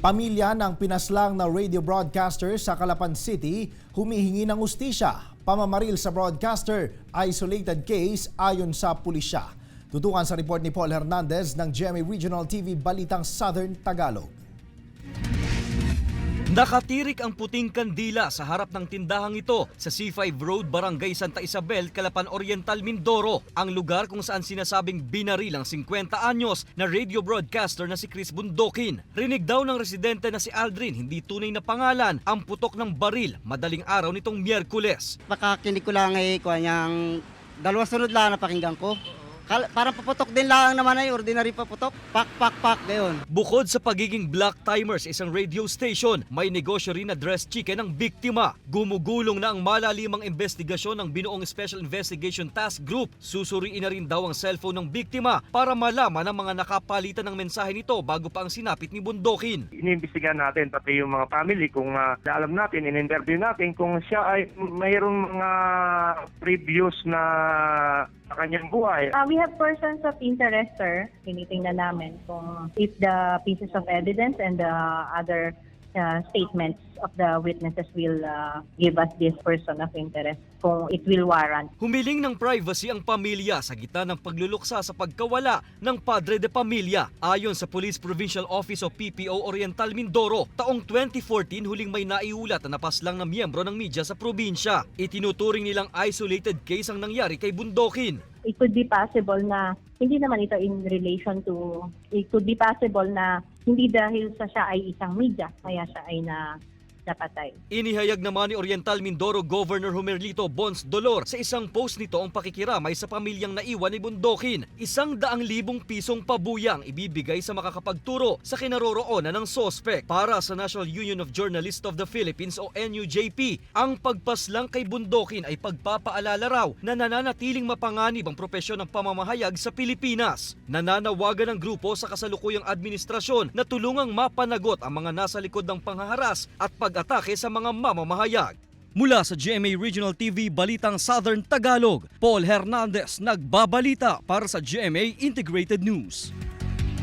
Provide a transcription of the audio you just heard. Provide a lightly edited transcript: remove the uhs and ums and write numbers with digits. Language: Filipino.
Pamilya ng pinaslang na radio broadcaster sa Calapan City humihingi ng hustisya. Pamamaril sa broadcaster, isolated case ayon sa pulisya. Tutukan sa report ni Paul Hernandez ng GMA Regional TV Balitang Southern Tagalog. Nakatirik ang puting kandila sa harap ng tindahang ito sa C5 Road, Barangay Santa Isabel, Calapan Oriental, Mindoro. Ang lugar kung saan sinasabing binaril ang 50 anyos na radio broadcaster na si Chris Bundokin. Rinig daw ng residente na si Aldrin, hindi tunay na pangalan, ang putok ng baril madaling araw nitong Miyerkules. Pakakinig ko lang kanyang dalawang sunod lang na pakinggan ko. Parang paputok din lang naman ay ordinary paputok. Pak, gayon. Bukod sa pagiging black timer sa isang radio station, may negosyo rin na dressed chicken ng biktima. Gumugulong na ang malalimang investigasyon ng binuong Special Investigation Task Group. Susuriin na rin daw ang cellphone ng biktima para malaman ang mga nakapalitan ng mensahe nito bago pa ang sinapit ni Bundokin. Iniimbestigahan natin pati yung mga family kung alam natin, in-interview natin kung siya ay mayroong mga previous na sa kanyang buhay. We have persons of interest, sir. Tinitingnan namin kung if the pieces of evidence and the other statements of the witnesses will give us this person of interest kung it will warrant. Humiling ng privacy ang pamilya sa gitna ng pagluluksa sa pagkawala ng padre de pamilya. Ayon sa Police Provincial Office o PPO Oriental Mindoro, taong 2014 huling may naiulat na napaslang na miyembro ng media sa probinsya. Itinuturing nilang isolated case ang nangyari kay Bundokin. It could be possible na hindi naman ito in relation to, it could be possible na hindi dahil sa siya ay isang media, kaya siya ay napatay. Inihayag naman ni Oriental Mindoro Governor Humerlito Bons Dolor sa isang post nito ang pakikiramay sa pamilyang naiwan ni Bundokin. 100,000 pisong pabuyang ibibigay sa makakapagturo sa kinaroroonan ng sospek. Para sa National Union of Journalists of the Philippines o NUJP, ang pagpaslang kay Bundokin ay pagpapaalala raw na nananatiling mapanganib ang propesyon ng pamamahayag sa Pilipinas. Nananawagan ng grupo sa kasalukuyang administrasyon na tulungang mapanagot ang mga nasa likod ng panghaharas at pag-atake sa mga mamamahayag. Mula sa GMA Regional TV Balitang Southern Tagalog, Paul Hernandez nagbabalita para sa GMA Integrated News.